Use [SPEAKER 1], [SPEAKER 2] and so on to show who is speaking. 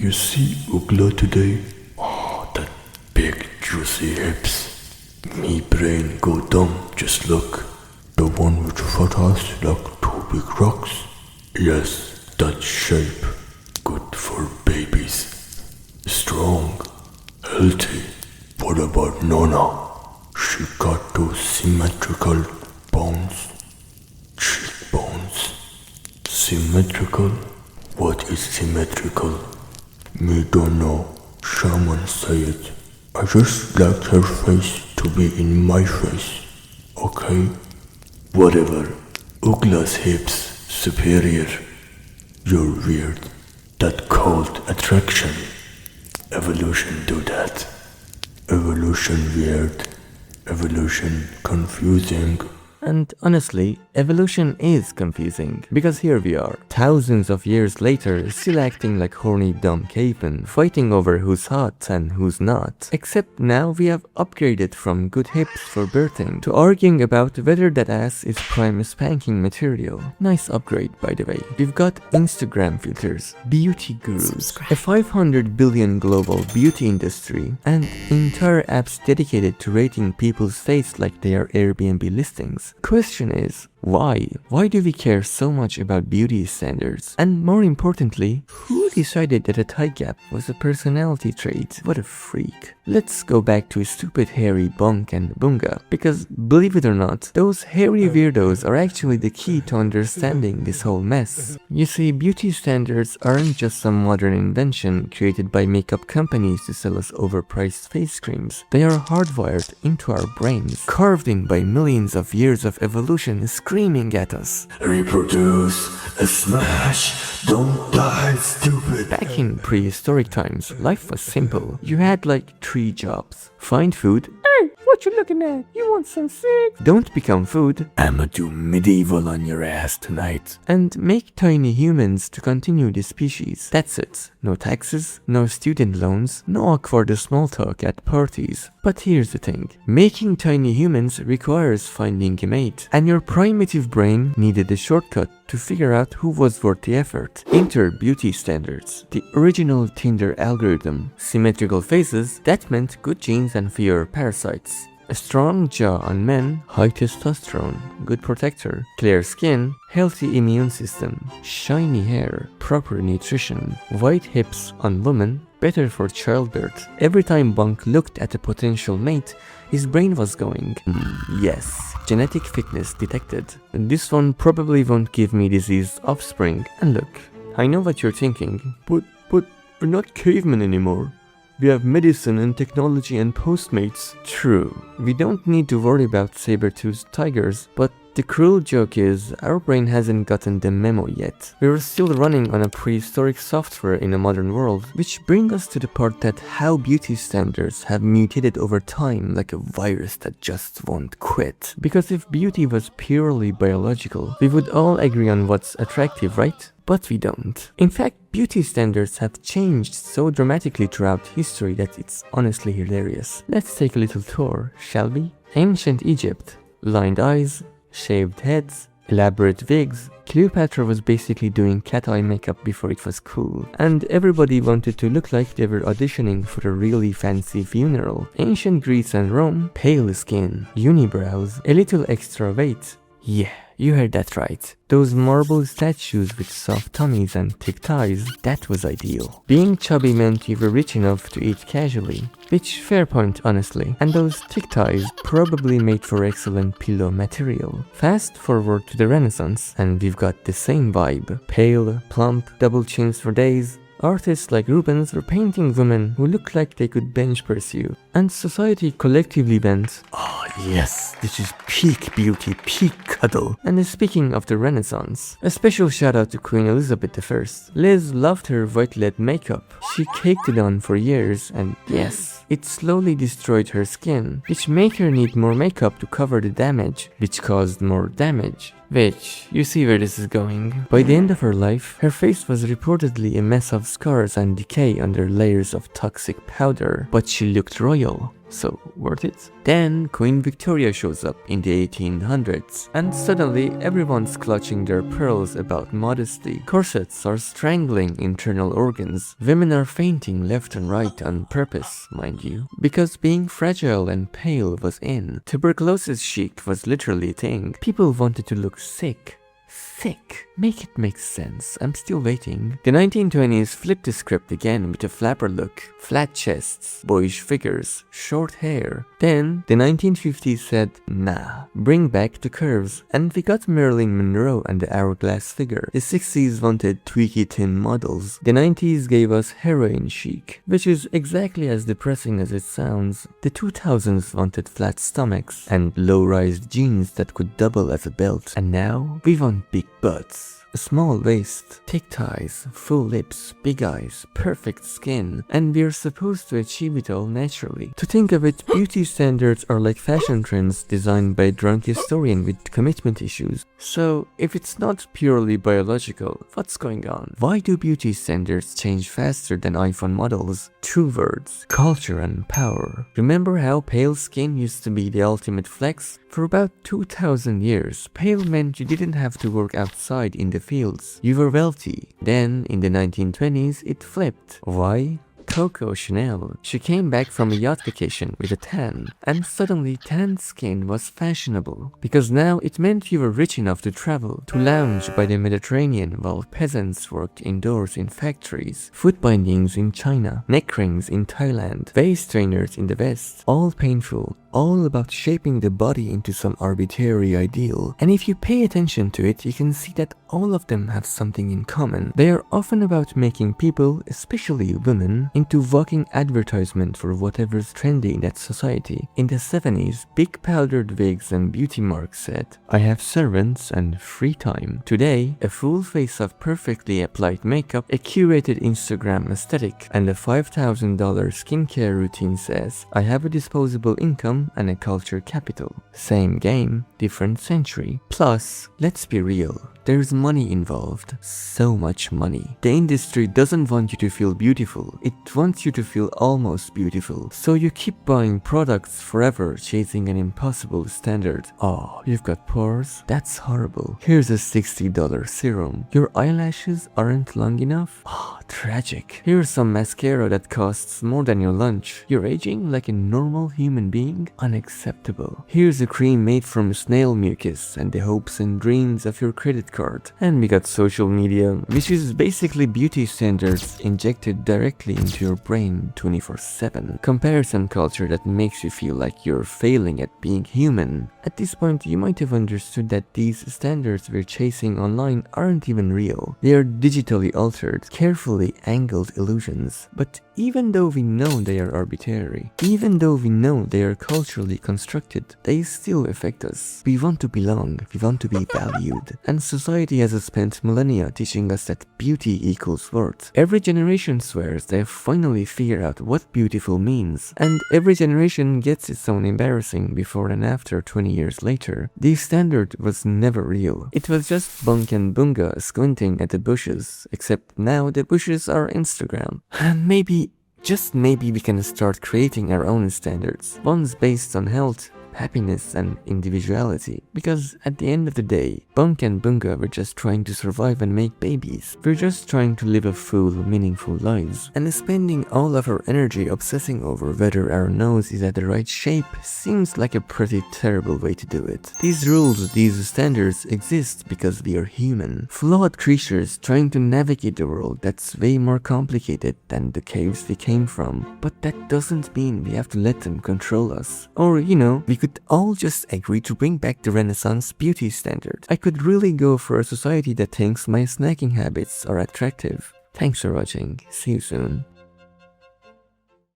[SPEAKER 1] You see Ugla today? Oh, that big juicy hips. Me brain go dumb, just look. The one with photos like two big rocks? Yes, that shape. Good for babies. Strong, healthy. What about Nona? She got those symmetrical bones. Cheekbones. Symmetrical? What is symmetrical? Me don't know. Shaman say it. I just like her face to be in my face. Okay? Whatever. Ugla's hips superior. You're weird. That cold attraction. Evolution do that. Evolution weird. Evolution confusing.
[SPEAKER 2] And honestly, evolution is confusing, because here we are, thousands of years later, still acting like horny dumb cavemen, fighting over who's hot and who's not. Except now we have upgraded from good hips for birthing to arguing about whether that ass is prime spanking material. Nice upgrade, by the way. We've got Instagram filters, beauty gurus, a 500 billion global beauty industry, and entire apps dedicated to rating people's face like they are Airbnb listings. Question is, why? Why do we care so much about beauty standards? And more importantly, who decided that a thigh gap was a personality trait? What a freak. Let's go back to stupid hairy Bonk and Bunga, because believe it or not, those hairy weirdos are actually the key to understanding this whole mess. You see, beauty standards aren't just some modern invention created by makeup companies to sell us overpriced face creams. They are hardwired into our brains, carved in by millions of years of evolution screaming at us.
[SPEAKER 1] Reproduce, smash, don't die stupid.
[SPEAKER 2] Back in prehistoric times, life was simple. You had like 3 jobs. Find food. Hey, what you looking at? You want some sex? Don't become food.
[SPEAKER 1] I'ma do medieval on your ass tonight.
[SPEAKER 2] And make tiny humans to continue the species. That's it. No taxes, no student loans, no awkward small talk at parties. But here's the thing. Making tiny humans requires finding a mate. And your primitive brain needed a shortcut to figure out who was worth the effort. Enter beauty standards. The original Tinder algorithm. Symmetrical faces, that meant good genes and fewer parasites. A strong jaw on men, high testosterone, good protector. Clear skin, healthy immune system. Shiny hair, proper nutrition. White hips on women, better for childbirth. Every time Bonk looked at a potential mate, his brain was going, yes, genetic fitness detected. This one probably won't give me diseased offspring. And look, I know what you're thinking, but we're not cavemen anymore. We have medicine and technology and Postmates. True, we don't need to worry about saber-toothed tigers, but the cruel joke is, our brain hasn't gotten the memo yet. We're still running on a prehistoric software in a modern world, which brings us to the part that how beauty standards have mutated over time like a virus that just won't quit. Because if beauty was purely biological, we would all agree on what's attractive, right? But we don't. In fact, beauty standards have changed so dramatically throughout history that it's honestly hilarious. Let's take a little tour, shall we? Ancient Egypt. Lined eyes, shaved heads, elaborate wigs. Cleopatra was basically doing cat eye makeup before it was cool. And everybody wanted to look like they were auditioning for a really fancy funeral. Ancient Greece and Rome. Pale skin, unibrows, a little extra weight. Yeah, you heard that right. Those marble statues with soft tummies and thick thighs, that was ideal. Being chubby meant you were rich enough to eat casually, which fair point honestly. And those thick thighs probably made for excellent pillow material. Fast forward to the Renaissance, and we've got the same vibe. Pale, plump, double chins for days. Artists like Rubens were painting women who looked like they could bench press you. And society collectively went, oh yes, this is peak beauty, peak cuddle. And speaking of the Renaissance, a special shout out to Queen Elizabeth I. Liz loved her white lead makeup. She caked it on for years, and yes, it slowly destroyed her skin, which made her need more makeup to cover the damage, which caused more damage. Which, you see where this is going. By the end of her life, her face was reportedly a mess of scars and decay under layers of toxic powder, but she looked royal. So worth it? Then Queen Victoria shows up in the 1800s, and suddenly everyone's clutching their pearls about modesty. Corsets are strangling internal organs. Women are fainting left and right on purpose, mind you, because being fragile and pale was in. Tuberculosis chic was literally a thing. People wanted to look sick. Sick. Make it make sense. I'm still waiting. The 1920s flipped the script again with a flapper look. Flat chests, boyish figures, short hair. Then the 1950s said, nah, bring back the curves. And we got Marilyn Monroe and the hourglass figure. The 60s wanted tweaky thin models. The 90s gave us heroin chic, which is exactly as depressing as it sounds. The 2000s wanted flat stomachs and low-rise jeans that could double as a belt. And now we want big butts. A small waist, thick thighs, full lips, big eyes, perfect skin, and we're supposed to achieve it all naturally. To think of it, beauty standards are like fashion trends designed by a drunk historian with commitment issues. So, if it's not purely biological, what's going on? Why do beauty standards change faster than iPhone models? Two words: culture and power. Remember how pale skin used to be the ultimate flex? For about 2000 years, pale meant you didn't have to work outside in the fields. You were wealthy. Then, in the 1920s, it flipped. Why? Coco Chanel. She came back from a yacht vacation with a tan, and suddenly tan skin was fashionable, because now it meant you were rich enough to travel, to lounge by the Mediterranean while peasants worked indoors in factories, foot bindings in China, neck rings in Thailand, waist trainers in the West, all painful, all about shaping the body into some arbitrary ideal. And if you pay attention to it, you can see that all of them have something in common. They are often about making people, especially women, into walking advertisement for whatever's trendy in that society. In the 70s, big powdered wigs and beauty marks said, I have servants and free time. Today, a full face of perfectly applied makeup, a curated Instagram aesthetic, and a $5,000 skincare routine says, I have a disposable income and a culture capital. Same game, different century. Plus, let's be real, there's money involved. So much money. The industry doesn't want you to feel beautiful. It wants you to feel almost beautiful. So you keep buying products forever, chasing an impossible standard. Oh, you've got pores? That's horrible. Here's a $60 serum. Your eyelashes aren't long enough? Oh, tragic. Here's some mascara that costs more than your lunch. You're aging like a normal human being? Unacceptable. Here's a cream made from snail mucus and the hopes and dreams of your credit card. And we got social media, which is basically beauty standards injected directly into your brain 24/7. Comparison culture that makes you feel like you're failing at being human. At this point, you might have understood that these standards we're chasing online aren't even real. They are digitally altered, carefully angled illusions. But even though we know they are arbitrary, even though we know they are culturally constructed, they still affect us. We want to belong, we want to be valued. And society has spent millennia teaching us that beauty equals worth. Every generation swears they've finally figured out what beautiful means, and every generation gets its own embarrassing before and after 20 years later. The standard was never real. It was just Bunk and Bunga squinting at the bushes, except now the bushes are Instagram. And maybe, just maybe, we can start creating our own standards, ones based on health, happiness and individuality. Because at the end of the day, Bunk and Bunga were just trying to survive and make babies. We're just trying to live a full, meaningful lives. And spending all of our energy obsessing over whether our nose is at the right shape seems like a pretty terrible way to do it. These rules, these standards exist because we are human. Flawed creatures trying to navigate the world that's way more complicated than the caves we came from. But that doesn't mean we have to let them control us. Or, you know, we could all just agree to bring back the Renaissance beauty standard. I could really go for a society that thinks my snacking habits are attractive. Thanks for watching. See you soon.